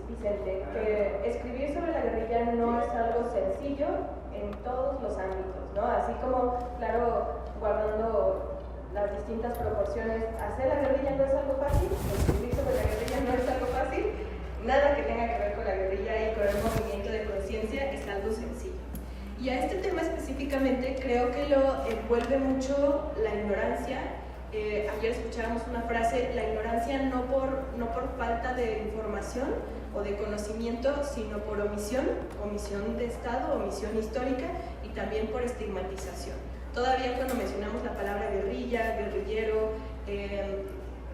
Vicente, que escribir sobre la guerrilla no es algo sencillo en todos los ámbitos, ¿no? Así como, claro, guardando las distintas proporciones, hacer la guerrilla no es algo fácil, escribir sobre la guerrilla no es algo fácil, nada que tenga que ver con la guerrilla y con el movimiento de conciencia es algo sencillo. Y a este tema específicamente creo que lo envuelve mucho la ignorancia. Ayer escuchábamos una frase, la ignorancia no por falta de información o de conocimiento, sino por omisión de Estado, omisión histórica y también por estigmatización. Todavía cuando mencionamos la palabra guerrilla, guerrillero,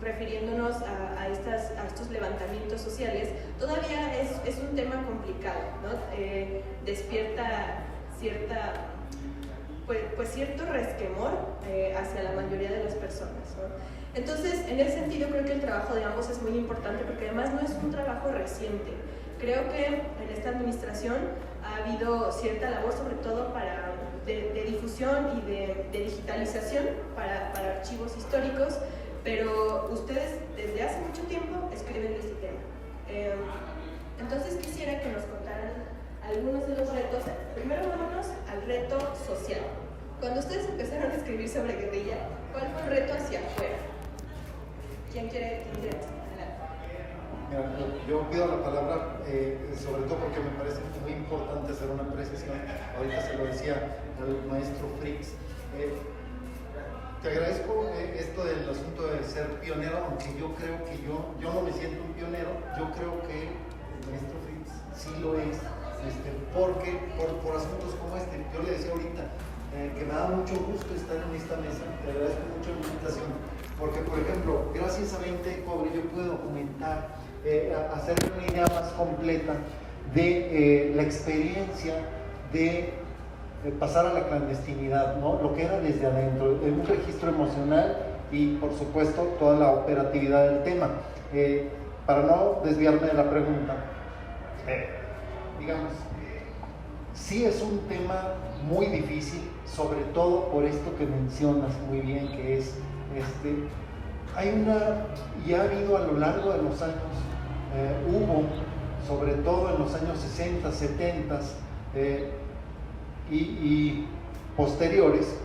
refiriéndonos a estos levantamientos sociales, todavía es un tema complicado, ¿no? Despierta cierto resquemor hacia la mayoría de las personas, ¿no? Entonces, en ese sentido, creo que el trabajo de ambos es muy importante porque además no es un trabajo reciente. Creo que en esta administración ha habido cierta labor, sobre todo de difusión y de digitalización para archivos históricos, pero ustedes desde hace mucho tiempo escriben de este tema. Entonces quisiera que nos contaran algunos de los retos. Primero vámonos al reto social. Cuando ustedes empezaron a escribir sobre guerrilla, ¿cuál fue el reto hacia afuera? ¿Quién quiere Mira, yo pido la palabra sobre todo porque me parece muy importante hacer una precisión. Ahorita se lo decía al maestro Fritz. Te agradezco esto del asunto de ser pionero, aunque yo creo que yo no me siento un pionero. Yo creo que el maestro Fritz sí lo es, porque por asuntos como este. Yo le decía ahorita que me da mucho gusto estar en esta mesa. Te agradezco mucho la invitación, porque por ejemplo, gracias a 20 Cobre yo pude documentar, hacer una idea más completa de la experiencia de pasar a la clandestinidad, ¿no? Lo que era desde adentro, un registro emocional y por supuesto toda la operatividad del tema. Para no desviarme de la pregunta, digamos, sí es un tema muy difícil, sobre todo por esto que mencionas muy bien, que es y ha habido a lo largo de los años, hubo, sobre todo en los años 60, 70 y posteriores,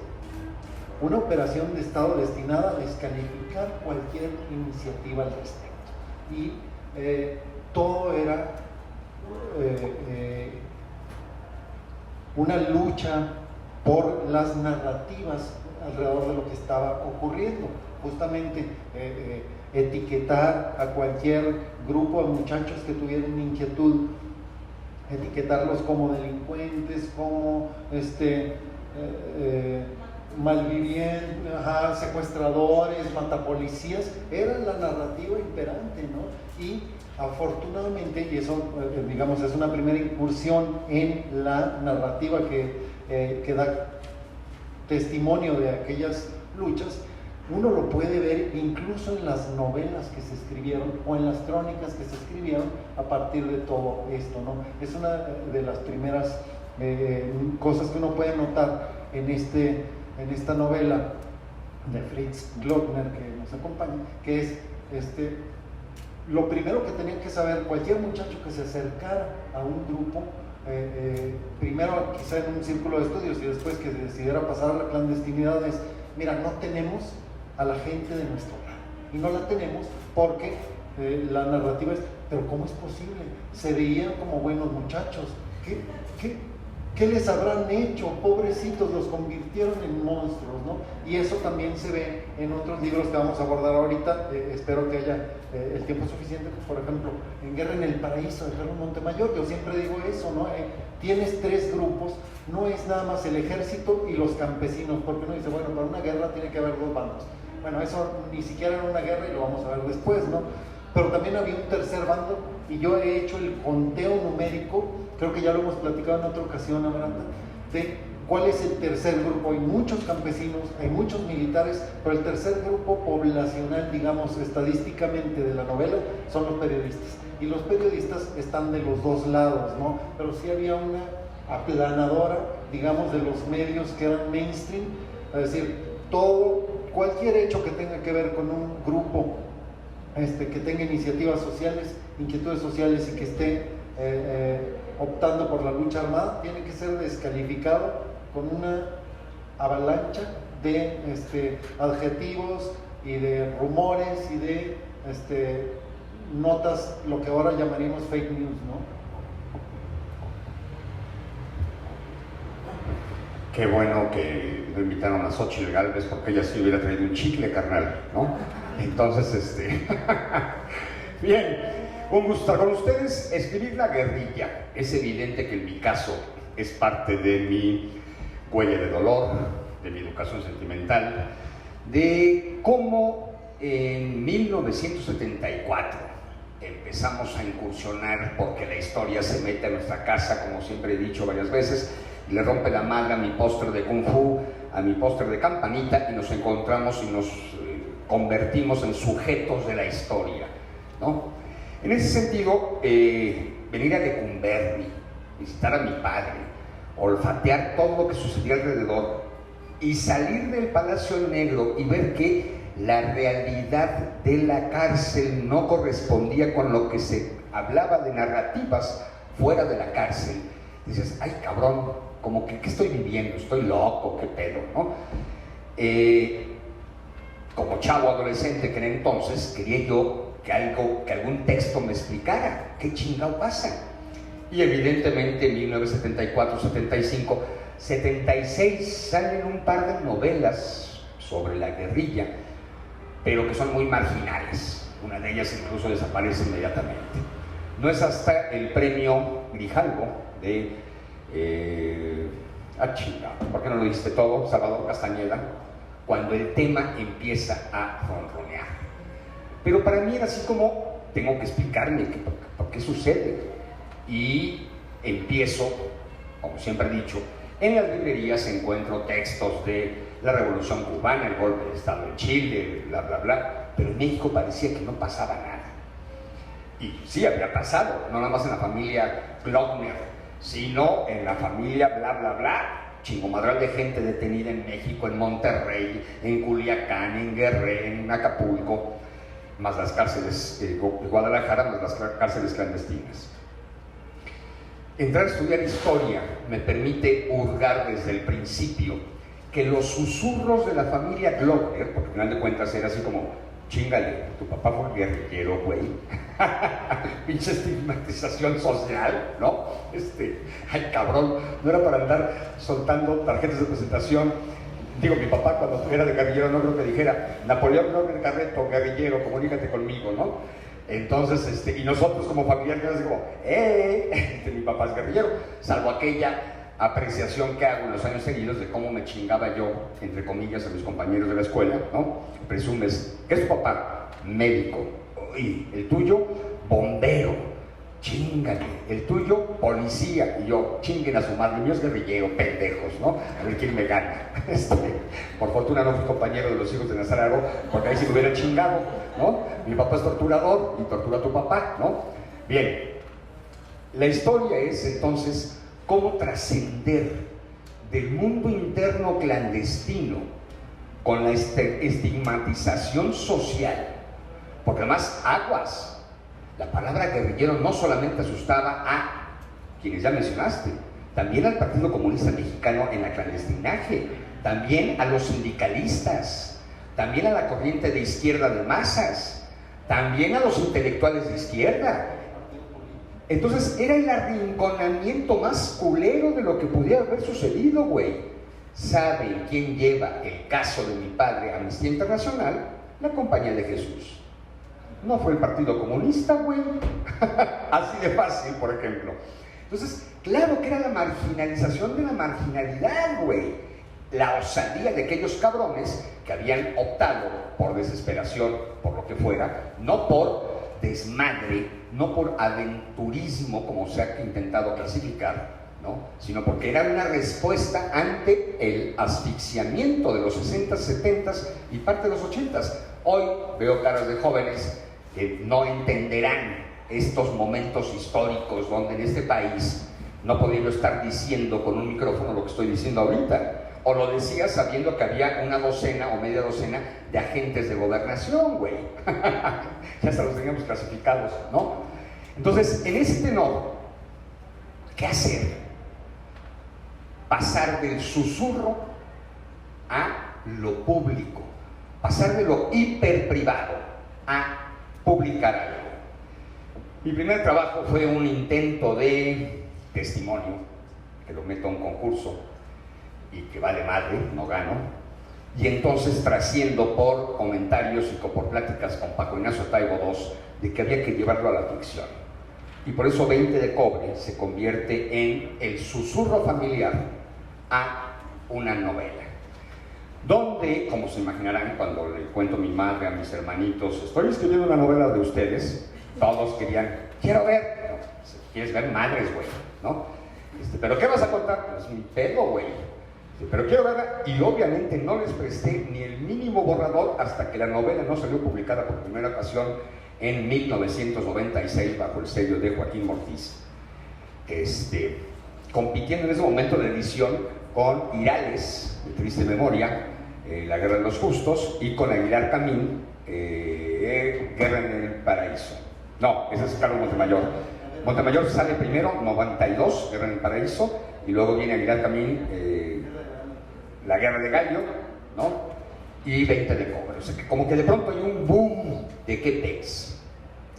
una operación de Estado destinada a descalificar cualquier iniciativa al respecto. Y todo era una lucha por las narrativas alrededor de lo que estaba ocurriendo. Justamente etiquetar a cualquier grupo de muchachos que tuvieran inquietud, etiquetarlos como delincuentes, como malvivientes, secuestradores, matapolicías, era la narrativa imperante, ¿no? Y afortunadamente, y eso digamos es una primera incursión en la narrativa que da testimonio de aquellas luchas, uno lo puede ver incluso en las novelas que se escribieron o en las crónicas que se escribieron a partir de todo esto, ¿no? Es una de las primeras cosas que uno puede notar en esta novela de Fritz Glockner que nos acompaña, que es lo primero que tenían que saber cualquier muchacho que se acercara a un grupo, primero quizá en un círculo de estudios y después que decidiera pasar a la clandestinidad, es: mira, no tenemos a la gente de nuestro lado, y no la tenemos porque la narrativa es: pero ¿cómo es posible? Se veían como buenos muchachos, ¿qué les habrán hecho? Pobrecitos, los convirtieron en monstruos, ¿no? Y eso también se ve en otros libros que vamos a abordar ahorita. Espero que haya el tiempo suficiente. Por ejemplo, en Guerra en el Paraíso de Carlos Montemayor, yo siempre digo eso, ¿no? Tienes tres grupos, no es nada más el ejército y los campesinos, porque uno dice, bueno, para una guerra tiene que haber dos bandos. Bueno, eso ni siquiera era una guerra y lo vamos a ver después, ¿no? Pero también había un tercer bando, y yo he hecho el conteo numérico, creo que ya lo hemos platicado en otra ocasión, Amaranta, de cuál es el tercer grupo. Hay muchos campesinos, hay muchos militares, pero el tercer grupo poblacional, digamos, estadísticamente de la novela, son los periodistas. Y los periodistas están de los dos lados, ¿no? Pero sí había una aplanadora, digamos, de los medios que eran mainstream, es decir, cualquier hecho que tenga que ver con un grupo que tenga iniciativas sociales, inquietudes sociales y que esté optando por la lucha armada, tiene que ser descalificado con una avalancha de adjetivos y de rumores y de notas, lo que ahora llamaríamos fake news, ¿no? Qué bueno que lo invitaron a Xóchitl Gálvez, porque ella sí hubiera traído un chicle, carnal, ¿no? Entonces, bien, un gusto estar con ustedes. Escribir la guerrilla, es evidente que en mi caso es parte de mi huella de dolor, de mi educación sentimental, de cómo en 1974 empezamos a incursionar, porque la historia se mete a nuestra casa, como siempre he dicho varias veces, y le rompe la madre a mi póster de Kung Fu, a mi póster de Campanita, y nos encontramos y nos convertimos en sujetos de la historia, ¿no? En ese sentido, venir a Lecumberri, visitar a mi padre, olfatear todo lo que sucedía alrededor y salir del Palacio Negro y ver que la realidad de la cárcel no correspondía con lo que se hablaba de narrativas fuera de la cárcel. Dices, ay cabrón, como que ¿qué estoy viviendo? ¿Estoy loco? ¿Qué pedo? ¿No? Como chavo adolescente que en entonces quería yo que algún texto me explicara qué chingado pasa. Y evidentemente en 1974, 75, 76 salen un par de novelas sobre la guerrilla, pero que son muy marginales. Una de ellas incluso desaparece inmediatamente. No es hasta el premio Grijalvo de chinga, ¿por qué no lo dijiste todo? Salvador Castañeda, cuando el tema empieza a ronronear. Pero para mí era así como, tengo que explicarme por qué sucede. Y empiezo, como siempre he dicho, en las librerías encuentro textos de la Revolución Cubana, el golpe de Estado en Chile, bla, bla, bla, pero en México parecía que no pasaba nada. Y sí había pasado, no nada más en la familia Glockner, sino en la familia bla, bla, bla, chingomadral de gente detenida en México, en Monterrey, en Culiacán, en Guerrero, en Acapulco, más las cárceles de Guadalajara, más las cárceles clandestinas. Entrar a estudiar historia me permite hurgar desde el principio que los susurros de la familia Glockner, porque al final de cuentas era así como, chíngale, tu papá fue guerrillero, güey. Pinche estigmatización social, ¿no? Ay cabrón, no era para andar soltando tarjetas de presentación. Digo, mi papá cuando era de guerrillero no creo que dijera, Napoleón Glockner Carreto, guerrillero, comunícate conmigo, ¿no? Entonces, y nosotros como familiares, así como, mi papá es guerrillero, salvo aquella apreciación que hago en los años seguidos de cómo me chingaba yo, entre comillas, a mis compañeros de la escuela, ¿no? Presumes, ¿qué es tu papá? Médico. Y el tuyo, bombero. Chíngale. El tuyo, policía. Y yo, chinguen a su madre, el mío es guerrillero, pendejos, ¿no? A ver quién me gana. Por fortuna no fui compañero de los hijos de Nazareno, porque ahí sí me hubiera chingado, ¿no? Mi papá es torturador y tortura a tu papá, ¿no? Bien. La historia es entonces cómo trascender del mundo interno clandestino con la estigmatización social, porque además aguas, la palabra guerrillero no solamente asustaba a quienes ya mencionaste, también al Partido Comunista Mexicano en la clandestinaje, también a los sindicalistas, también a la corriente de izquierda de masas, también a los intelectuales de izquierda. Entonces era el arrinconamiento más culero de lo que pudiera haber sucedido, güey. ¿Saben quién lleva el caso de mi padre a Amnistía Internacional? La Compañía de Jesús. No fue el Partido Comunista, güey. Así de fácil, por ejemplo. Entonces, claro que era la marginalización de la marginalidad, güey. La osadía de aquellos cabrones que habían optado por desesperación, por lo que fuera, no por desmadre, no por aventurismo, como se ha intentado clasificar, ¿no? Sino porque era una respuesta ante el asfixiamiento de los 60s, 70s y parte de los 80s. Hoy veo caras de jóvenes que no entenderán estos momentos históricos donde en este país no podía yo estar diciendo con un micrófono lo que estoy diciendo ahorita. O lo decías sabiendo que había una docena o media docena de agentes de gobernación, güey. Ya se los teníamos clasificados, ¿no? Entonces, en ese tenor, ¿qué hacer? Pasar del susurro a lo público, pasar de lo hiperprivado a publicar algo. Mi primer trabajo fue un intento de testimonio, que lo meto a un concurso y que vale madre, no gano, y entonces trasciendo por comentarios y por pláticas con Paco Ignacio Taibo II de que había que llevarlo a la ficción. Y por eso 20 de cobre se convierte en el susurro familiar a una novela. Donde, como se imaginarán, cuando le cuento a mi madre, a mis hermanitos, estoy escribiendo una novela de ustedes, todos querían, quiero ver, no, ¿quieres ver? Madres, güey, ¿no? ¿Pero qué vas a contar? Pues mi pedo, güey. Pero quiero verla, y obviamente no les presté ni el mínimo borrador hasta que la novela no salió publicada por primera ocasión en 1996 bajo el sello de Joaquín Mortiz. Compitiendo en ese momento de edición con Irales, de triste memoria, La Guerra de los Justos, y con Aguilar Camín, Guerra en el Paraíso. No, ese es Carlos Montemayor. Montemayor sale primero, 92, Guerra en el Paraíso, y luego viene Aguilar Camín, La Guerra de Gallo, ¿no? Y 20 de cobre. O sea que como que de pronto hay un boom de qué pex.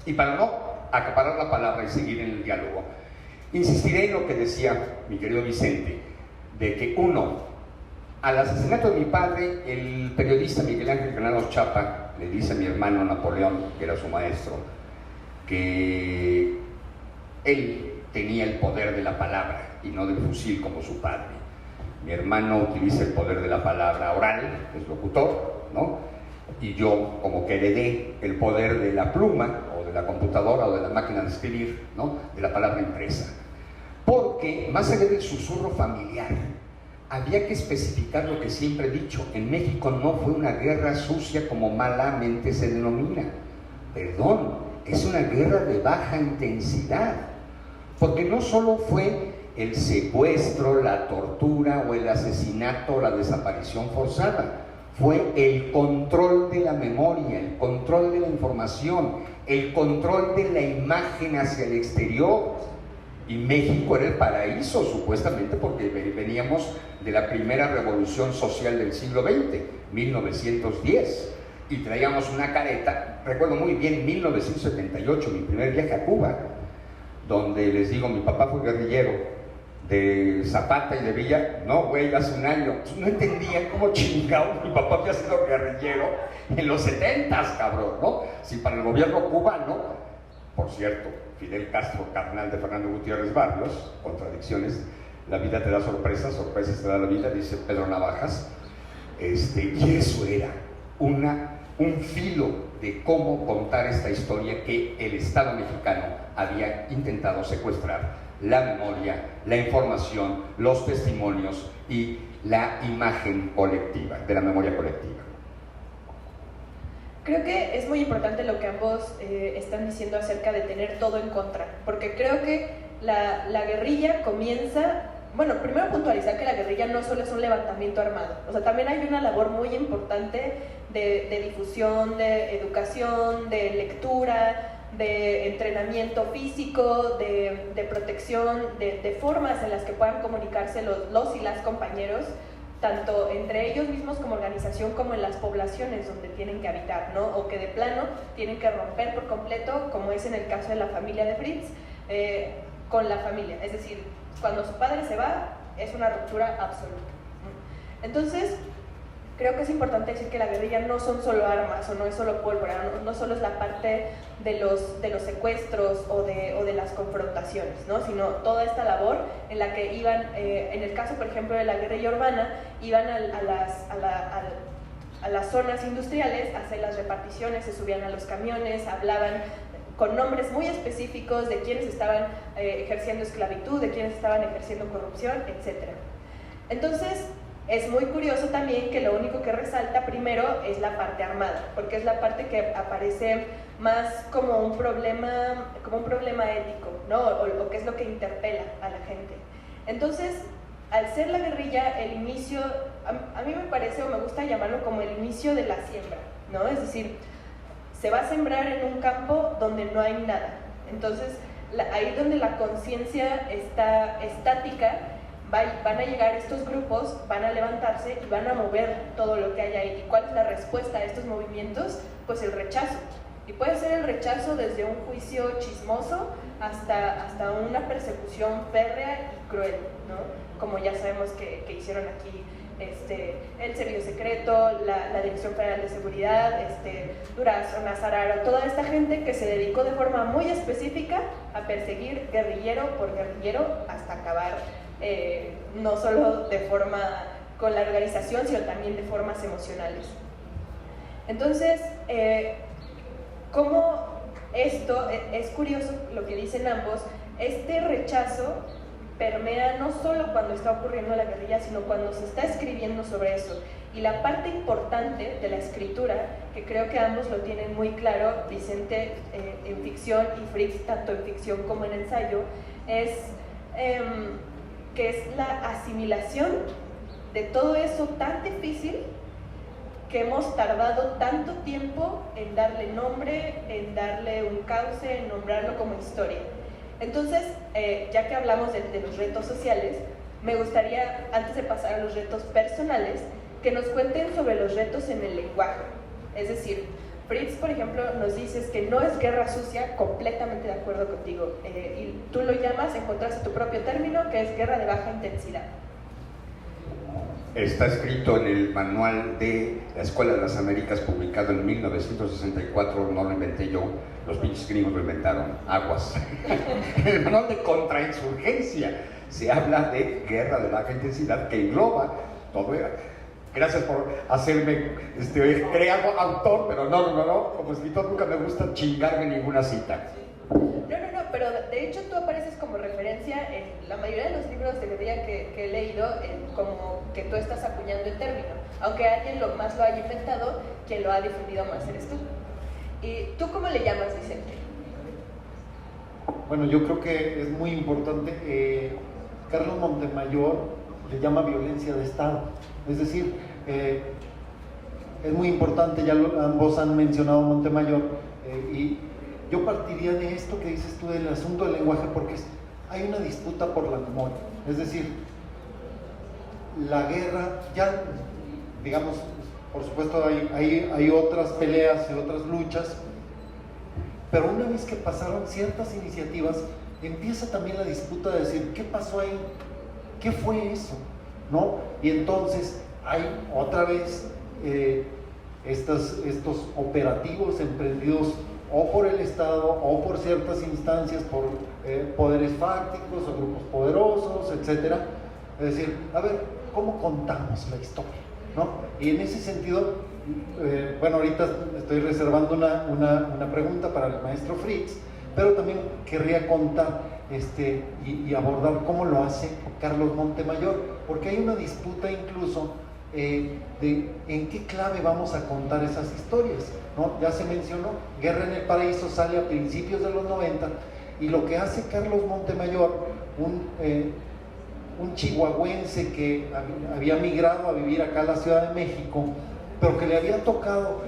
Y para no acaparar la palabra y seguir en el diálogo, insistiré en lo que decía mi querido Vicente, de que uno, al asesinato de mi padre, el periodista Miguel Ángel Granados Chapa le dice a mi hermano Napoleón, que era su maestro, que él tenía el poder de la palabra y no del fusil como su padre. Mi hermano utiliza el poder de la palabra oral, es locutor, ¿no? Y yo como que heredé el poder de la pluma, o de la computadora, o de la máquina de escribir, ¿no? De la palabra impresa. Porque, más allá del susurro familiar, había que especificar lo que siempre he dicho: en México no fue una guerra sucia como malamente se denomina. Perdón, es una guerra de baja intensidad. Porque no solo fue el secuestro, la tortura o el asesinato o la desaparición forzada, fue el control de la memoria, el control de la información, el control de la imagen hacia el exterior. Y México era el paraíso, supuestamente, porque veníamos de la primera revolución social del siglo XX, 1910, y traíamos una careta. Recuerdo muy bien 1978, mi primer viaje a Cuba, donde les digo, mi papá fue guerrillero de Zapata y de Villa. No, güey, hace un año. No entendía cómo chingado mi papá había sido guerrillero en los 70s, cabrón, ¿no? Si para el gobierno cubano, por cierto, Fidel Castro, carnal de Fernando Gutiérrez Barrios, contradicciones, la vida te da sorpresas, sorpresas te da la vida, dice Pedro Navajas, y eso era un filo de cómo contar esta historia que el Estado mexicano había intentado secuestrar: la memoria, la información, los testimonios y la imagen colectiva, de la memoria colectiva. Creo que es muy importante lo que ambos están diciendo acerca de tener todo en contra, porque creo que la guerrilla comienza. Bueno, primero puntualizar que la guerrilla no solo es un levantamiento armado, o sea, también hay una labor muy importante de difusión, de educación, de lectura, de entrenamiento físico, de protección, de formas en las que puedan comunicarse los y las compañeros, tanto entre ellos mismos como organización, como en las poblaciones donde tienen que habitar, ¿no? O que de plano tienen que romper por completo, como es en el caso de la familia de Fritz, con la familia. Es decir, cuando su padre se va, es una ruptura absoluta. Entonces, creo que es importante decir que la guerrilla no son solo armas, o no es solo pólvora, no solo es la parte de los secuestros o de las confrontaciones, ¿no? Sino toda esta labor en la que iban, en el caso por ejemplo de la guerrilla urbana, iban a las zonas industriales a hacer las reparticiones, se subían a los camiones, hablaban con nombres muy específicos de quienes estaban ejerciendo esclavitud, de quienes estaban ejerciendo corrupción, etc. Entonces, es muy curioso también que lo único que resalta primero es la parte armada, porque es la parte que aparece más como un problema ético, ¿no? O que es lo que interpela a la gente. Entonces, al ser la guerrilla el inicio, a mí me parece, o me gusta llamarlo como el inicio de la siembra, ¿no? Es decir, se va a sembrar en un campo donde no hay nada. Entonces, ahí donde la conciencia está estática, van a llegar estos grupos, van a levantarse y van a mover todo lo que hay ahí. ¿Y cuál es la respuesta a estos movimientos? Pues el rechazo. Y puede ser el rechazo desde un juicio chismoso hasta una persecución férrea y cruel, ¿no? Como ya sabemos que hicieron aquí el Servicio Secreto, la Dirección Federal de Seguridad, Durazo, Nazararo, toda esta gente que se dedicó de forma muy específica a perseguir guerrillero por guerrillero hasta acabar, no solo de forma con la organización, sino también de formas emocionales. Entonces, como esto, es curioso lo que dicen ambos, este rechazo permea no solo cuando está ocurriendo la guerrilla, sino cuando se está escribiendo sobre eso. Y la parte importante de la escritura, que creo que ambos lo tienen muy claro, Vicente en ficción y Fritz tanto en ficción como en ensayo, es que es la asimilación de todo eso tan difícil que hemos tardado tanto tiempo en darle nombre, en darle un cauce, en nombrarlo como historia. Entonces, ya que hablamos de los retos sociales, me gustaría, antes de pasar a los retos personales, que nos cuenten sobre los retos en el lenguaje. Es decir, Fritz, por ejemplo, nos dices que no es guerra sucia, completamente de acuerdo contigo, y tú lo llamas, encontraste tu propio término, que es guerra de baja intensidad. Está escrito en el manual de la Escuela de las Américas, publicado en 1964, no lo inventé yo, los pinches gringos lo inventaron, aguas. En el manual de contrainsurgencia se habla de guerra de baja intensidad que engloba todo. Gracias por hacerme creado autor, pero no, como escritor nunca me gusta chingarme ninguna cita. No, pero de hecho tú apareces como referencia en la mayoría de los libros de guerrilla que he leído, como que tú estás acuñando el término. Aunque alguien más lo haya inventado, quien lo ha difundido más eres tú. ¿Y tú cómo le llamas, Vicente? Bueno, yo creo que es muy importante. Carlos Montemayor le llama violencia de Estado. Es decir, es muy importante, ya ambos han mencionado Montemayor, y yo partiría de esto que dices tú del asunto del lenguaje, porque hay una disputa por la memoria. Es decir, la guerra, ya, digamos, por supuesto hay otras peleas y otras luchas, pero una vez que pasaron ciertas iniciativas, empieza también la disputa de decir, ¿qué pasó ahí? ¿Qué fue eso? ¿No? Y entonces hay otra vez estos operativos emprendidos o por el Estado o por ciertas instancias, por poderes fácticos o grupos poderosos, etc. Es decir, a ver, ¿cómo contamos la historia? ¿No? Y en ese sentido, bueno, ahorita estoy reservando una pregunta para el maestro Fritz, pero también querría contar y abordar cómo lo hace Carlos Montemayor, porque hay una disputa incluso de en qué clave vamos a contar esas historias, ¿no? Ya se mencionó, Guerra en el Paraíso sale a principios de los 90, y lo que hace Carlos Montemayor, un chihuahuense que había migrado a vivir acá a la Ciudad de México, pero que le había tocado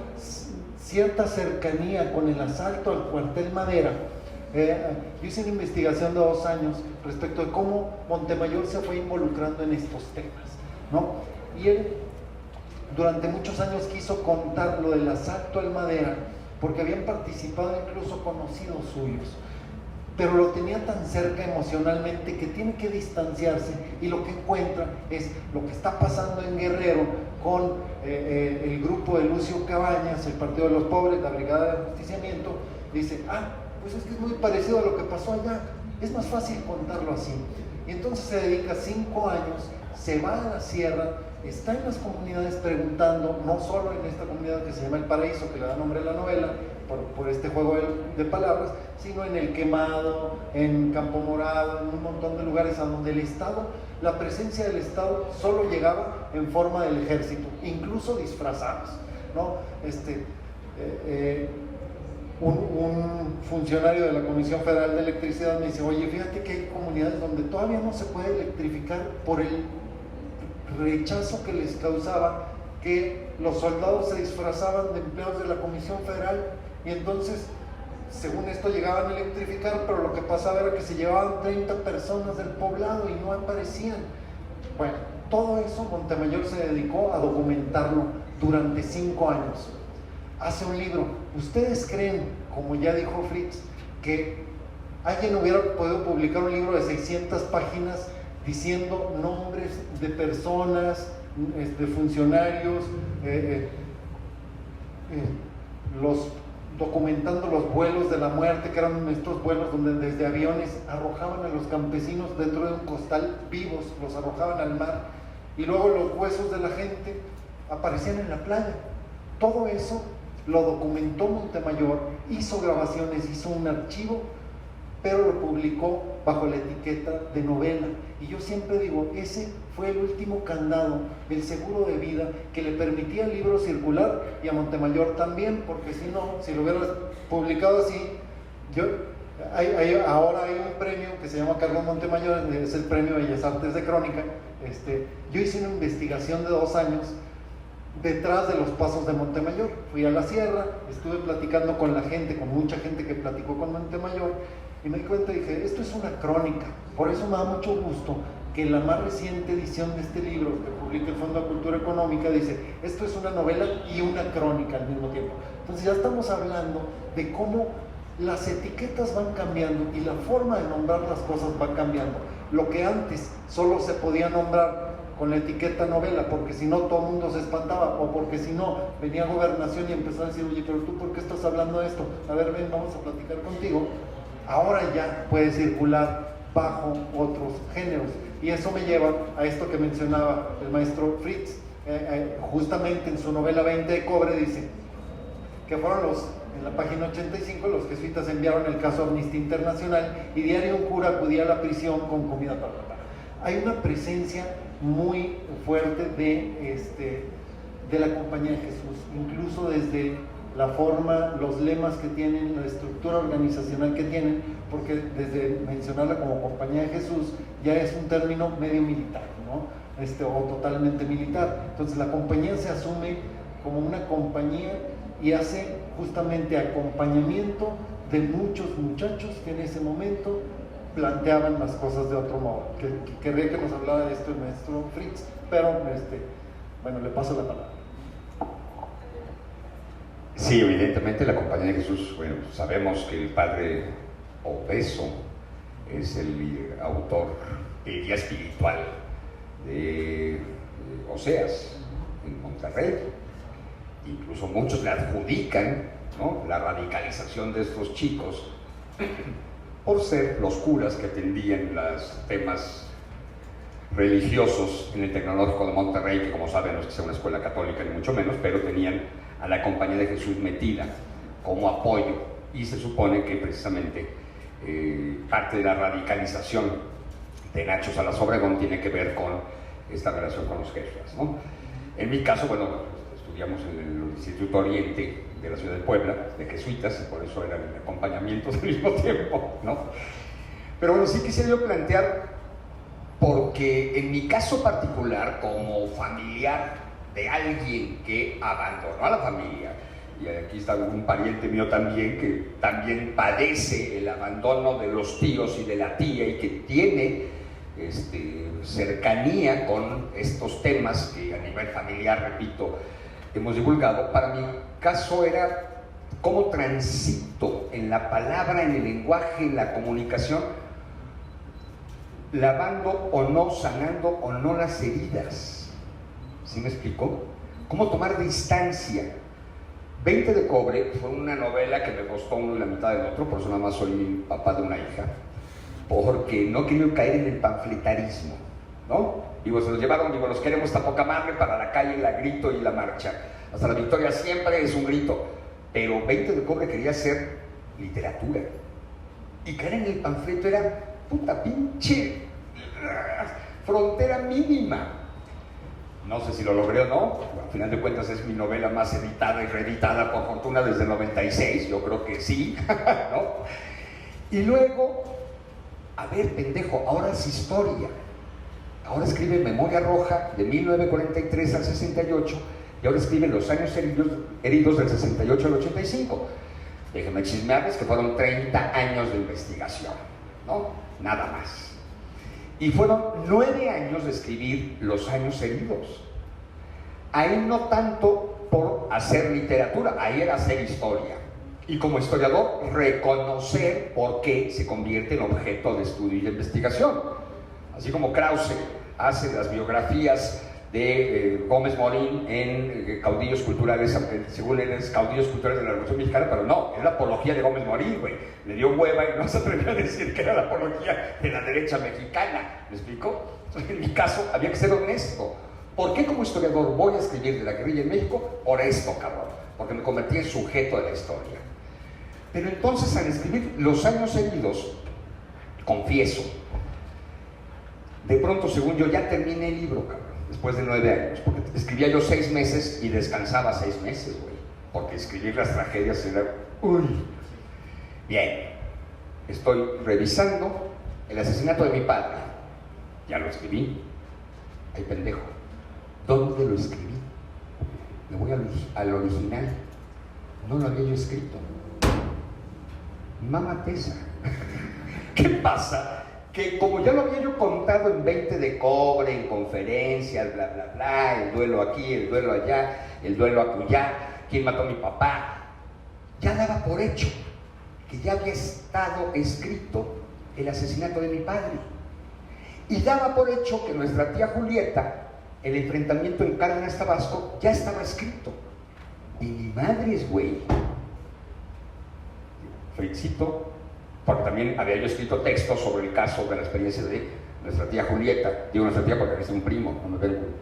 cierta cercanía con el asalto al cuartel Madera. Yo hice una investigación de 2 años respecto de cómo Montemayor se fue involucrando en estos temas, ¿no? Y él durante muchos años quiso contar lo del asalto al Madera, porque habían participado incluso conocidos suyos, pero lo tenía tan cerca emocionalmente que tiene que distanciarse, y lo que encuentra es lo que está pasando en Guerrero con el grupo de Lucio Cabañas, el Partido de los Pobres, la Brigada de Ajusticiamiento. Dice, pues es que es muy parecido a lo que pasó allá, es más fácil contarlo así. Y entonces se dedica 5 años, se va a la sierra, está en las comunidades preguntando, no solo en esta comunidad que se llama El Paraíso, que le da nombre a la novela, por este juego de palabras, sino en El Quemado, en Campo Morado, en un montón de lugares a donde el Estado, la presencia del Estado solo llegaba en forma del ejército, incluso disfrazados, ¿no? un funcionario de la Comisión Federal de Electricidad me dice, oye, fíjate que hay comunidades donde todavía no se puede electrificar por el rechazo que les causaba que los soldados se disfrazaban de empleados de la Comisión Federal y entonces, según esto, llegaban a electrificar, pero lo que pasaba era que se llevaban 30 personas del poblado y no aparecían. Bueno, todo eso Montemayor se dedicó a documentarlo durante 5 años. Hace un libro. ¿Ustedes creen, como ya dijo Fritz, que alguien hubiera podido publicar un libro de 600 páginas diciendo nombres de personas, de funcionarios, documentando los vuelos de la muerte, que eran estos vuelos donde desde aviones arrojaban a los campesinos dentro de un costal vivos, los arrojaban al mar, y luego los huesos de la gente aparecían en la playa? Todo eso lo documentó Montemayor, hizo grabaciones, hizo un archivo, pero lo publicó bajo la etiqueta de novela. Y yo siempre digo, ese fue el último candado, el seguro de vida que le permitía al libro circular, y a Montemayor también, porque si no, si lo hubieras publicado así, ahora hay un premio que se llama Carlos Montemayor, es el premio Bellas Artes de Crónica. Yo hice una investigación de 2 años detrás de los pasos de Montemayor. Fui a la sierra, estuve platicando con la gente, con mucha gente que platicó con Montemayor, y me di cuenta y dije, esto es una crónica. Por eso me da mucho gusto que la más reciente edición de este libro que publica el Fondo de Cultura Económica dice, esto es una novela y una crónica al mismo tiempo. Entonces ya estamos hablando de cómo las etiquetas van cambiando y la forma de nombrar las cosas va cambiando. Lo que antes solo se podía nombrar con la etiqueta novela, porque si no todo el mundo se espantaba, o porque si no venía Gobernación y empezó a decir, oye, pero tú ¿por qué estás hablando de esto? A ver, ven, vamos a platicar contigo. Ahora ya puede circular bajo otros géneros, y eso me lleva a esto que mencionaba el maestro Fritz. Justamente en su novela 20 de cobre dice que fueron en la página 85, los jesuitas enviaron el caso a Amnistía Internacional y diario un cura acudía a la prisión con comida para matar. Hay una presencia muy fuerte de la Compañía de Jesús, incluso desde la forma, los lemas que tienen, la estructura organizacional que tienen, porque desde mencionarla como Compañía de Jesús ya es un término medio militar, ¿no? O totalmente militar. Entonces la compañía se asume como una compañía y hace justamente acompañamiento de muchos muchachos que en ese momento planteaban las cosas de otro modo. Querría que nos hablara de esto el maestro Fritz, pero bueno, le paso la palabra. Sí, evidentemente la Compañía de Jesús, bueno, sabemos que el padre Obeso es el autor de guía espiritual de Oseas en Monterrey. Incluso muchos le adjudican, ¿no?, la radicalización de estos chicos por ser los curas que atendían los temas religiosos en el Tecnológico de Monterrey, que como saben no es que sea una escuela católica ni mucho menos, pero tenían a la Compañía de Jesús metida como apoyo, y se supone que precisamente parte de la radicalización de Nacho Salas Obregón tiene que ver con esta relación con los jesuitas, ¿no? En mi caso, bueno, estudiamos en el Instituto Oriente de la ciudad de Puebla, de jesuitas, y por eso eran acompañamientos al mismo tiempo, ¿no? Pero bueno, sí quisiera yo plantear, porque en mi caso particular, como familiar de alguien que abandonó a la familia, y aquí está un pariente mío también que también padece el abandono de los tíos y de la tía, y que tiene cercanía con estos temas que a nivel familiar, repito, hemos divulgado. Para mi caso era cómo transito en la palabra, en el lenguaje, en la comunicación, lavando o no, sanando o no las heridas. ¿Sí me explico? ¿Cómo tomar distancia? 20 de cobre fue una novela que me costó uno y la mitad del otro, por eso nada más soy papá de una hija, porque no quería caer en el panfletarismo, ¿no? Digo, se los llevaron, digo, los queremos esta poca madre para la calle, la grito y la marcha. Hasta la victoria siempre es un grito, pero 20 de cobre quería hacer literatura. Y caer en el panfleto era puta pinche frontera mínima. No sé si lo logré o no, al final de cuentas es mi novela más editada y reeditada por fortuna desde el 96, yo creo que sí, ¿no? Y luego, a ver, pendejo, ahora es historia. Ahora escribe Memoria Roja de 1943 al 68 y ahora escribe Los años heridos del 68 al 85. Déjenme chismearles que fueron 30 años de investigación, ¿no? Nada más. Y fueron 9 años de escribir Los años heridos. Ahí no tanto por hacer literatura, ahí era hacer historia. Y como historiador, reconocer por qué se convierte en objeto de estudio y de investigación. Así como Krause hace las biografías de Gómez Morín en caudillos culturales, aunque según él es caudillos culturales de la Revolución Mexicana, pero no, es la apología de Gómez Morín, güey. Le dio hueva y no se atrevió a decir que era la apología de la derecha mexicana. ¿Me explico? Entonces, en mi caso, había que ser honesto. ¿Por qué como historiador voy a escribir de la guerrilla en México? Por esto, cabrón. Porque me convertí en sujeto de la historia. Pero entonces, al escribir Los años heridos, confieso, de pronto, según yo, ya terminé el libro, cabrón. Después de 9 años, porque escribía yo 6 meses y descansaba 6 meses, güey, porque escribir las tragedias era, uy, bien, estoy revisando el asesinato de mi padre, ya lo escribí, ay pendejo, ¿dónde lo escribí? Me voy al original, no lo había yo escrito, mamá Tesa, ¿qué pasa? Que como ya lo había yo contado en 20 de cobre, en conferencias, bla, bla, bla, el duelo aquí, el duelo allá, el duelo acullá, quién mató a mi papá, ya daba por hecho que ya había estado escrito el asesinato de mi padre. Y daba por hecho que nuestra tía Julieta, el enfrentamiento en Cárdenas, Tabasco, ya estaba escrito. Y mi madre es güey. Felicito. Porque también había yo escrito textos sobre el caso de la experiencia de nuestra tía Julieta. Digo nuestra tía porque es un primo,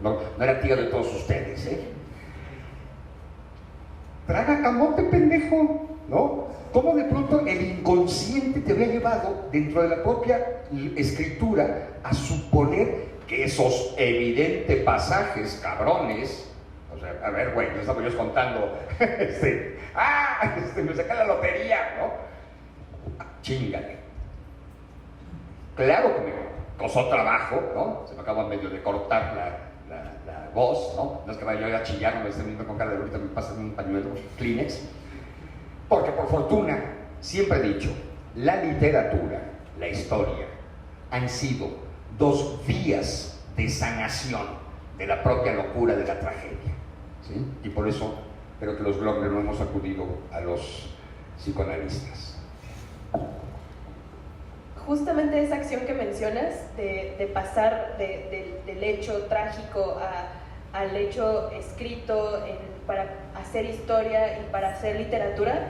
no era tía de todos ustedes, ¿eh? Traga camote, pendejo, ¿no? ¿Cómo de pronto el inconsciente te había llevado dentro de la propia escritura a suponer que esos evidentes pasajes, cabrones, o sea, a ver, güey, no estamos yo contando, me saqué la lotería, ¿no? Chíngale. Claro que me costó trabajo, ¿no? Se me acaba medio de cortar la voz, ¿no? No es que vaya yo a chillar, no me estoy viendo con cara de ahorita me pasan un pañuelo, Kleenex. Porque por fortuna, siempre he dicho, la literatura, la historia, han sido 2 vías de sanación de la propia locura de la tragedia, ¿sí? Y por eso creo que los Glockner no hemos acudido a los psicoanalistas. Justamente esa acción que mencionas de pasar del hecho trágico al hecho escrito para hacer historia y para hacer literatura,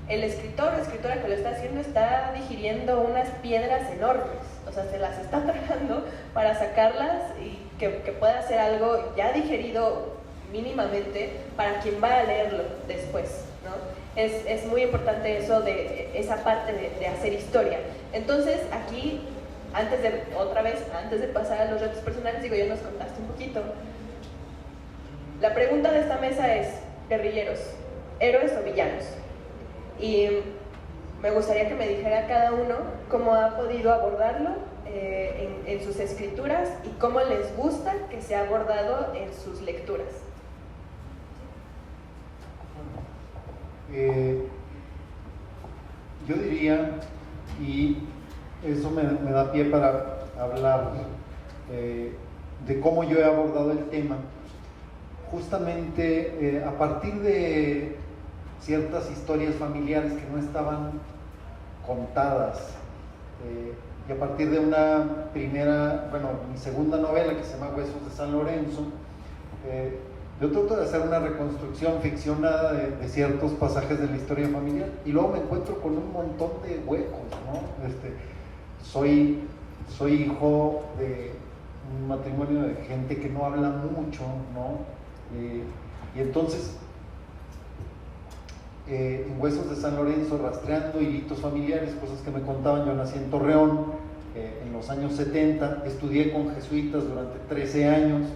el escritor o escritora que lo está haciendo está digiriendo unas piedras enormes, o sea, se las está tragando para sacarlas y que pueda ser algo ya digerido mínimamente para quien va a leerlo después, ¿no? Es muy importante eso de esa parte de hacer historia. Entonces, aquí, antes de pasar a los retos personales, digo, ya nos contaste un poquito. La pregunta de esta mesa es, guerrilleros, ¿héroes o villanos? Y me gustaría que me dijera cada uno cómo ha podido abordarlo en sus escrituras y cómo les gusta que sea abordado en sus lecturas. Yo diría, y eso me da pie para hablar de cómo yo he abordado el tema, justamente a partir de ciertas historias familiares que no estaban contadas, y a partir de una mi segunda novela que se llama Huesos de San Lorenzo, yo trato de hacer una reconstrucción ficcionada de ciertos pasajes de la historia familiar y luego me encuentro con un montón de huecos, ¿no? Soy hijo de un matrimonio de gente que no habla mucho, ¿no? Y entonces en Huesos de San Lorenzo, rastreando hilitos familiares, cosas que me contaban. Yo nací en Torreón en los años 70, estudié con jesuitas durante 13 años.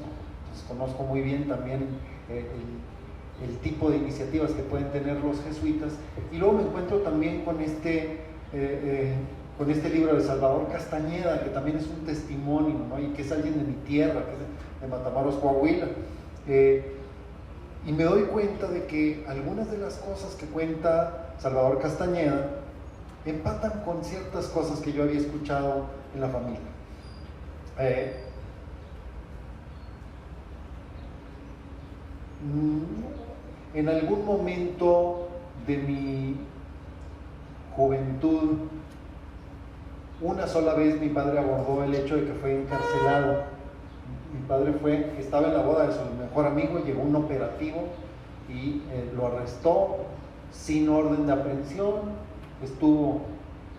pues conozco muy bien también el tipo de iniciativas que pueden tener los jesuitas, y luego me encuentro también con este libro de Salvador Castañeda, que también es un testimonio, ¿no? Y que es alguien de mi tierra, que es de Matamoros, Coahuila, y me doy cuenta de que algunas de las cosas que cuenta Salvador Castañeda empatan con ciertas cosas que yo había escuchado en la familia. En algún momento de mi juventud, una sola vez mi padre abordó el hecho de que fue encarcelado. Mi padre estaba en la boda de su mejor amigo, llegó un operativo y lo arrestó sin orden de aprehensión. Estuvo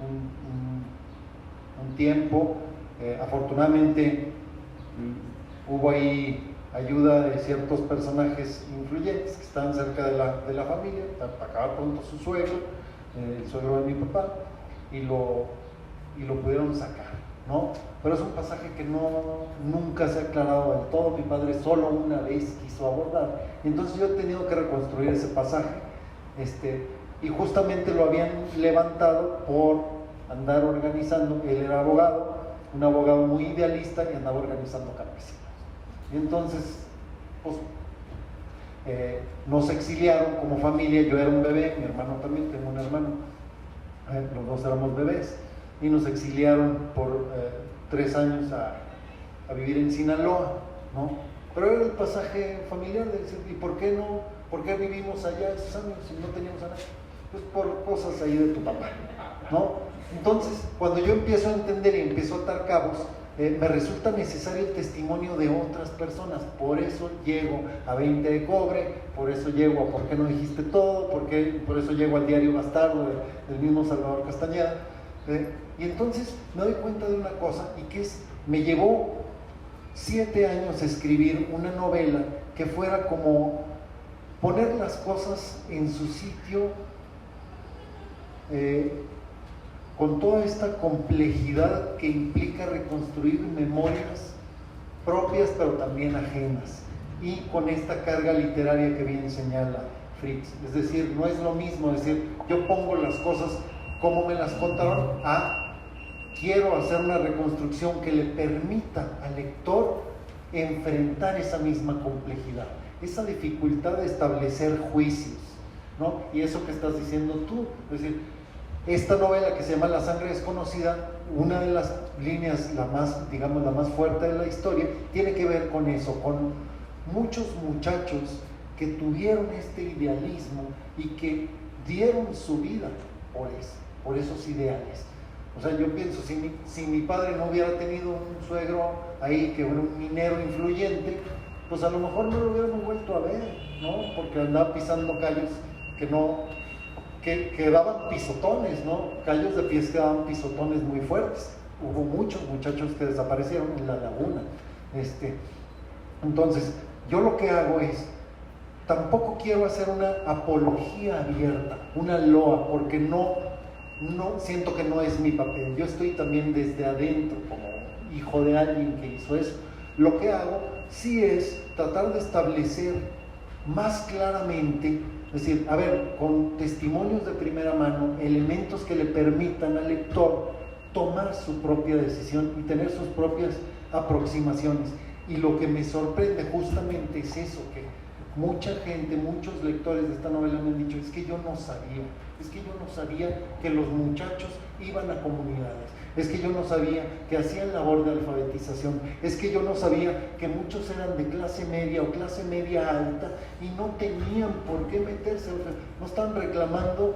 un tiempo, afortunadamente hubo ahí ayuda de ciertos personajes influyentes que estaban cerca de la familia, para acabar pronto su suegro, el suegro de mi papá, y lo pudieron sacar, ¿no? Pero es un pasaje que nunca se ha aclarado del todo. Mi padre solo una vez quiso abordar, y entonces yo he tenido que reconstruir ese pasaje, y justamente lo habían levantado por andar organizando. Él era abogado, un abogado muy idealista, y andaba organizando campesinos. Y entonces, pues, nos exiliaron como familia. Yo era un bebé, mi hermano también, tengo un hermano, los dos éramos bebés, y nos exiliaron por 3 años a vivir en Sinaloa, ¿no? Pero era el pasaje familiar de decir, ¿y por qué vivimos allá esos años si no teníamos a nadie? Pues por cosas ahí de tu papá, ¿no? Entonces, cuando yo empiezo a entender y empiezo a atar cabos, me resulta necesario el testimonio de otras personas. Por eso llego a 20 de cobre, por eso llego a ¿Por qué no dijiste todo? Por eso llego al Diario Bastardo del mismo Salvador Castañeda. Y entonces me doy cuenta de una cosa, y que me llevó 7 años escribir una novela que fuera como poner las cosas en su sitio, con toda esta complejidad que implica reconstruir memorias propias pero también ajenas, y con esta carga literaria que bien señala Fritz. Es decir, no es lo mismo decir yo pongo las cosas como me las contaron, quiero hacer una reconstrucción que le permita al lector enfrentar esa misma complejidad, esa dificultad de establecer juicios, ¿no? Y eso que estás diciendo tú, es decir, esta novela que se llama La sangre desconocida, una de las líneas, la más fuerte de la historia, tiene que ver con eso, con muchos muchachos que tuvieron este idealismo y que dieron su vida por esos ideales. O sea, yo pienso, si mi padre no hubiera tenido un suegro ahí que era un minero influyente, pues a lo mejor no lo hubiéramos vuelto a ver, ¿no? Porque andaba pisando callos que daban pisotones, ¿no? Callos de pies que daban pisotones muy fuertes. Hubo muchos muchachos que desaparecieron en la laguna. Entonces, yo lo que hago es, tampoco quiero hacer una apología abierta, una loa, porque no siento que no es mi papel. Yo estoy también desde adentro, como hijo de alguien que hizo eso. Lo que hago sí es tratar de establecer más claramente, es decir, a ver, con testimonios de primera mano, elementos que le permitan al lector tomar su propia decisión y tener sus propias aproximaciones. Y lo que me sorprende justamente es eso, que mucha gente, muchos lectores de esta novela me han dicho, es que yo no sabía que los muchachos iban a comunidades, es que yo no sabía que hacían labor de alfabetización, es que yo no sabía que muchos eran de clase media o clase media alta y no tenían por qué meterse, o sea, no estaban reclamando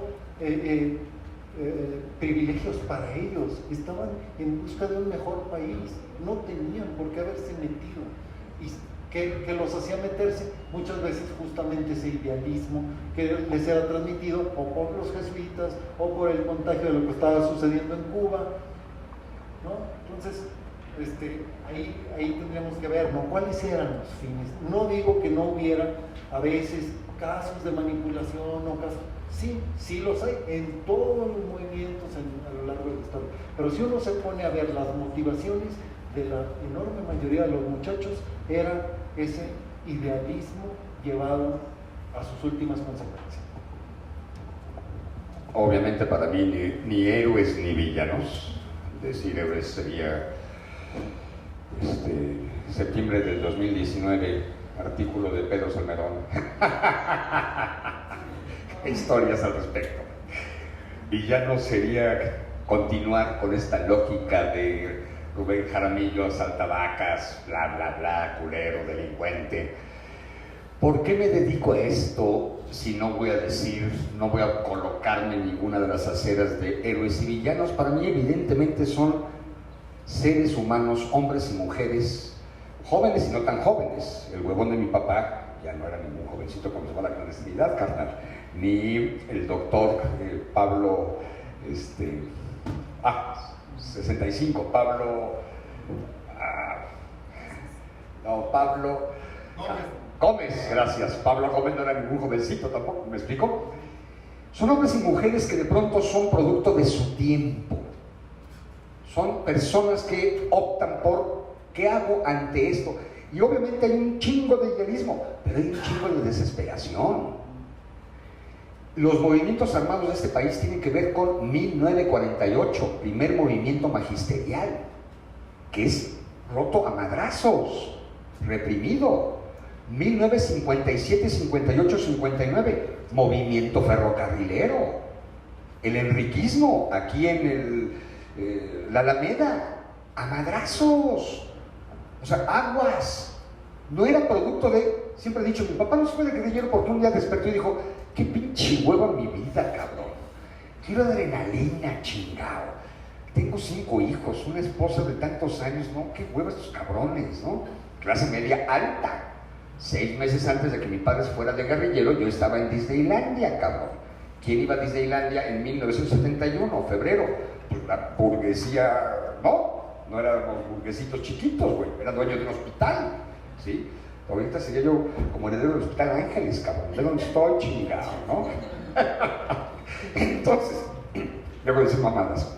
privilegios para ellos, estaban en busca de un mejor país, no tenían por qué haberse metido. Y que los hacía meterse muchas veces justamente ese idealismo que les era transmitido o por los jesuitas o por el contagio de lo que estaba sucediendo en Cuba, ¿no? Entonces, ahí tendríamos que ver, ¿no? ¿Cuáles eran los fines? No digo que no hubiera a veces casos de manipulación o casos, sí los hay en todos los movimientos a lo largo de la historia, pero si uno se pone a ver las motivaciones, de la enorme mayoría de los muchachos era ese idealismo llevado a sus últimas consecuencias. Obviamente para mí ni héroes ni villanos. Decir héroes sería septiembre del 2019, artículo de Pedro Salmerón. Historias al respecto. Villano sería continuar con esta lógica de Rubén Jaramillo, saltavacas, bla, bla, bla, culero, delincuente. ¿Por qué me dedico a esto si no voy a decir, no voy a colocarme en ninguna de las aceras de héroes y villanos? Para mí evidentemente son seres humanos, hombres y mujeres, jóvenes y no tan jóvenes. El huevón de mi papá ya no era ningún jovencito cuando se fue a la clandestinidad, carnal. Ni el doctor Pablo, 65, Pablo, Pablo Gómez, gracias. Pablo Gómez no era ningún jovencito tampoco, ¿me explico? Son hombres y mujeres que de pronto son producto de su tiempo. Son personas que optan por ¿qué hago ante esto? Y obviamente hay un chingo de idealismo, pero hay un chingo de desesperación. Los movimientos armados de este país tienen que ver con 1948, primer movimiento magisterial, que es roto a madrazos, reprimido. 1957, 58, 59, movimiento ferrocarrilero. El enriquismo, aquí en la Alameda, a madrazos. O sea, aguas. No era producto de, siempre he dicho, mi papá no se fue de guerrillero porque un día despertó y dijo, qué pinche huevo en mi vida, cabrón. Quiero adrenalina, chingado. Tengo 5 hijos, una esposa de tantos años, ¿no? Qué huevo estos cabrones, ¿no? Clase media alta. 6 meses antes de que mi padre fuera de guerrillero, yo estaba en Disneylandia, cabrón. ¿Quién iba a Disneylandia en 1971, febrero? Pues la burguesía, no éramos burguesitos chiquitos, güey, era dueño de un hospital, ¿sí? Ahorita sería yo como heredero del Hospital Ángeles, cabrón, de donde estoy, chingado, ¿no? Entonces, debo decir mamadas.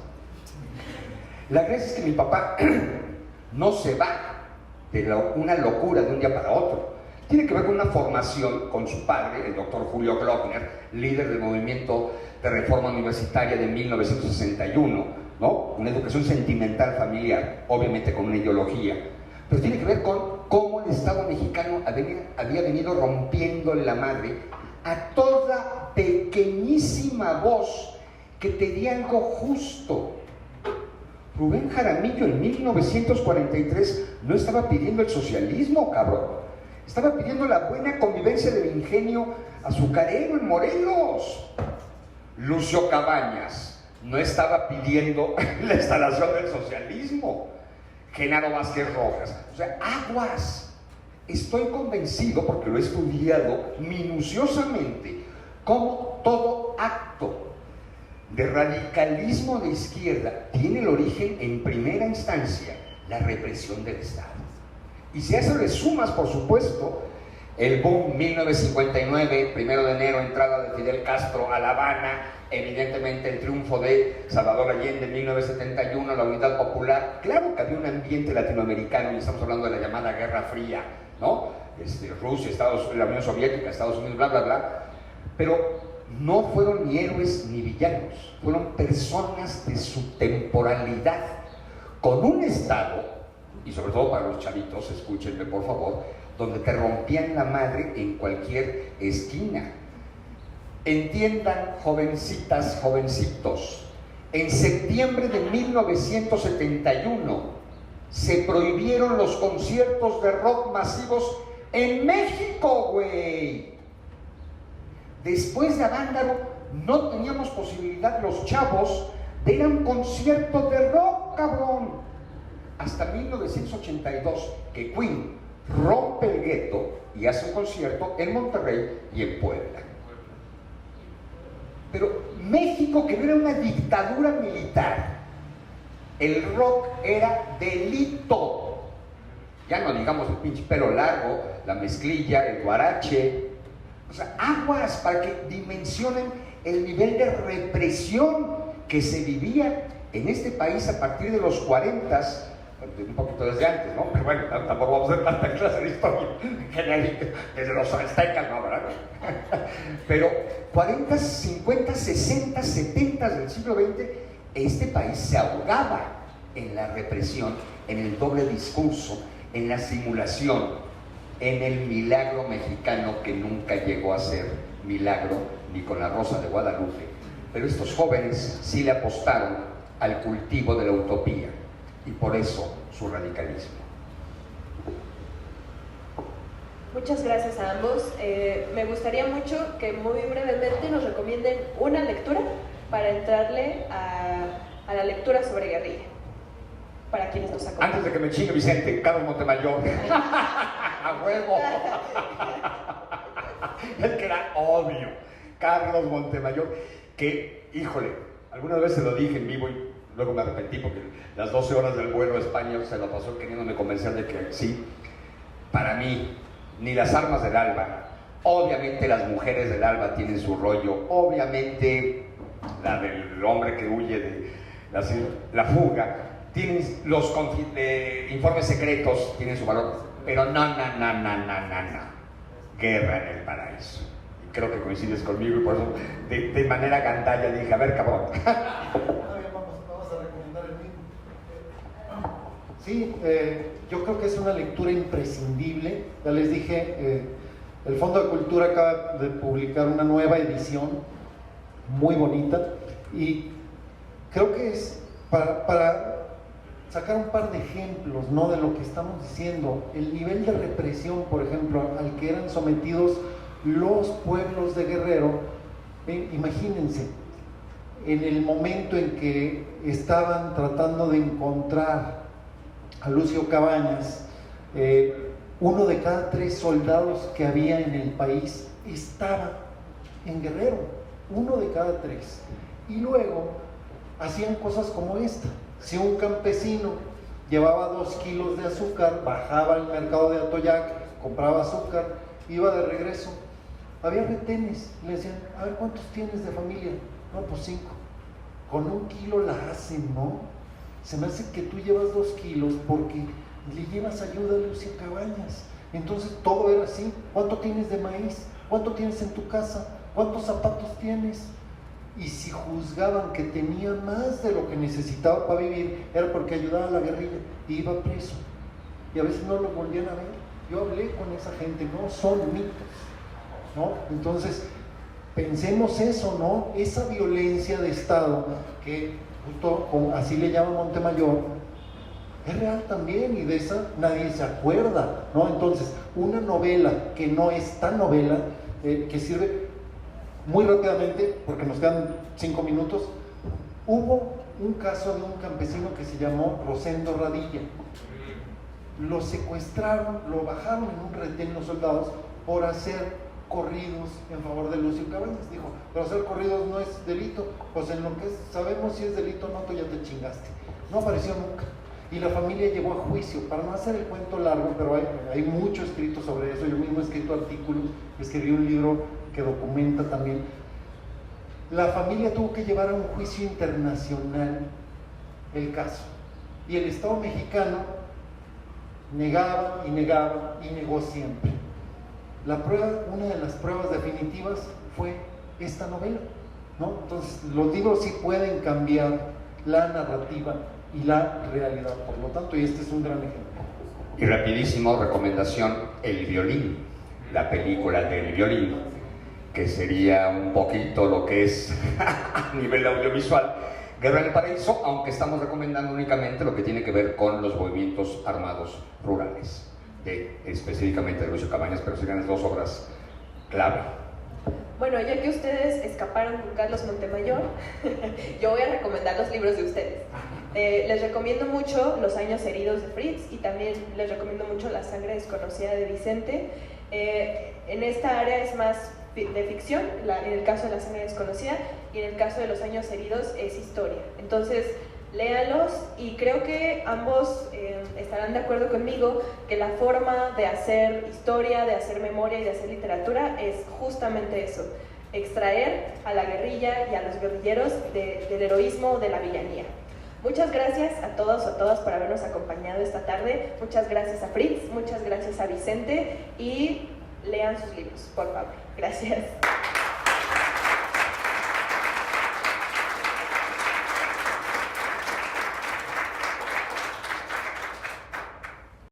La gracia es que mi papá no se va de una locura de un día para otro. Tiene que ver con una formación con su padre, el doctor Julio Glockner, líder del movimiento de reforma universitaria de 1961, ¿no? Una educación sentimental familiar, obviamente con una ideología, pero tiene que ver con cómo el Estado mexicano había venido rompiendo la madre a toda pequeñísima voz que pedía algo justo. Rubén Jaramillo en 1943 no estaba pidiendo el socialismo, cabrón. Estaba pidiendo la buena convivencia del ingenio azucarero en Morelos. Lucio Cabañas no estaba pidiendo la instalación del socialismo. Genaro Vázquez Rojas. O sea, aguas. Estoy convencido, porque lo he estudiado minuciosamente, como todo acto de radicalismo de izquierda tiene el origen en primera instancia la represión del Estado. Y si a eso le sumas, por supuesto, el boom 1959, 1 de enero, entrada de Fidel Castro a La Habana, evidentemente el triunfo de Salvador Allende en 1971, la Unidad Popular. Claro que había un ambiente latinoamericano, y estamos hablando de la llamada Guerra Fría, ¿no? Rusia, la Unión Soviética, Estados Unidos, bla, bla, bla. Pero no fueron ni héroes ni villanos, fueron personas de su temporalidad, con un Estado, y sobre todo para los chavitos, escúchenme por favor, donde te rompían la madre en cualquier esquina. Entiendan, jovencitas, jovencitos, en septiembre de 1971 se prohibieron los conciertos de rock masivos en México, güey. Después de Avándaro no teníamos posibilidad los chavos de ir a un concierto de rock, cabrón. Hasta 1982, que Queen rompe el gueto y hace un concierto en Monterrey y en Puebla. Pero México, que no era una dictadura militar, el rock era delito. Ya no digamos el pinche pelo largo, la mezclilla, el guarache. O sea, aguas para que dimensionen el nivel de represión que se vivía en este país a partir de los 40, un poquito desde antes, ¿no? Pero bueno, tampoco vamos a hacer tanta clase de historia genérica, desde los aztecas, ¿no? ¿Verdad? Pero 40, 50, 60, 70 del siglo XX, este país se ahogaba en la represión, en el doble discurso, en la simulación, en el milagro mexicano que nunca llegó a ser milagro ni con la Rosa de Guadalupe. Pero estos jóvenes sí le apostaron al cultivo de la utopía y por eso su radicalismo. Muchas gracias a ambos. Me gustaría mucho que muy brevemente nos recomienden una lectura para entrarle a la lectura sobre guerrilla, para quienes nos acompañan. Antes de que me chingue Vicente, Carlos Montemayor. ¡A huevo! Es que era obvio. Carlos Montemayor, que, híjole, alguna vez se lo dije en vivo y luego me arrepentí porque las 12 horas del vuelo a España se lo pasó queriéndome convencer de que sí. Para mí, ni las armas del alba, obviamente las mujeres del alba tienen su rollo, obviamente la del hombre que huye de la fuga, tienen los informes secretos, tienen su valor, pero no, Guerra en el Paraíso. Y creo que coincides conmigo y por eso de manera gandalla dije, a ver, cabrón. Vamos a recomendar el mismo. Sí, yo creo que es una lectura imprescindible. Ya les dije, el Fondo de Cultura acaba de publicar una nueva edición muy bonita y creo que es para sacar un par de ejemplos, ¿no?, de lo que estamos diciendo. El nivel de represión, por ejemplo, al que eran sometidos los pueblos de Guerrero. Imagínense, en el momento en que estaban tratando de encontrar a Lucio Cabañas, 1 de cada 3 soldados que había en el país estaba en Guerrero, 1 de cada 3. Y luego hacían cosas como esta. Si un campesino llevaba 2 kilos de azúcar, bajaba al mercado de Atoyac, compraba azúcar, iba de regreso, había retenes, le decían, a ver, ¿cuántos tienes de familia? No, pues 5. Con 1 kilo la hacen, ¿no? Se me hace que tú llevas 2 kilos porque le llevas ayuda a Lucio Cabañas. Entonces todo era así. ¿Cuánto tienes de maíz? ¿Cuánto tienes en tu casa? ¿Cuántos zapatos tienes? Y si juzgaban que tenía más de lo que necesitaba para vivir, era porque ayudaba a la guerrilla y iba preso. Y a veces no lo volvían a ver. Yo hablé con esa gente, no son mitos, ¿no? Entonces, pensemos eso, ¿no? Esa violencia de Estado, que justo como así le llama Montemayor, es real también, y de esa nadie se acuerda, ¿no? Entonces, una novela que no es tan novela, que sirve muy rápidamente, porque nos quedan 5 minutos. Hubo un caso de un campesino que se llamó Rosendo Radilla. Lo secuestraron, lo bajaron en un retén los soldados por hacer corridos en favor de Lucio Cabañas. Dijo, pero hacer corridos no es delito. Pues en lo que sabemos si es delito o no, tú ya te chingaste. No apareció nunca. Y la familia llevó a juicio. Para no hacer el cuento largo, pero hay mucho escrito sobre eso. Yo mismo he escrito artículos, escribí un libro que documenta también. La familia tuvo que llevar a un juicio internacional el caso. Y el Estado mexicano negaba y negaba y negó siempre. Una de las pruebas definitivas fue esta novela, ¿no? Entonces, los libros sí pueden cambiar la narrativa y la realidad, por lo tanto, y este es un gran ejemplo. Y rapidísimo, recomendación, El Violín, la película del violín, que sería un poquito lo que es a nivel audiovisual Guerra en el Paraíso, aunque estamos recomendando únicamente lo que tiene que ver con los movimientos armados rurales, específicamente de Lucio Cabañas, pero serían las 2 obras clave. Bueno, ya que ustedes escaparon con Carlos Montemayor, yo voy a recomendar los libros de ustedes. Les recomiendo mucho Los años heridos de Fritz y también les recomiendo mucho La sangre desconocida de Vicente. En esta área es más de ficción, en el caso de La sangre desconocida, y en el caso de Los años heridos es historia. Entonces, léanlos y creo que ambos estarán de acuerdo conmigo que la forma de hacer historia, de hacer memoria y de hacer literatura es justamente eso, extraer a la guerrilla y a los guerrilleros del heroísmo, de la villanía. Muchas gracias a todos o todas por habernos acompañado esta tarde. Muchas gracias a Fritz, muchas gracias a Vicente y lean sus libros, por favor. Gracias.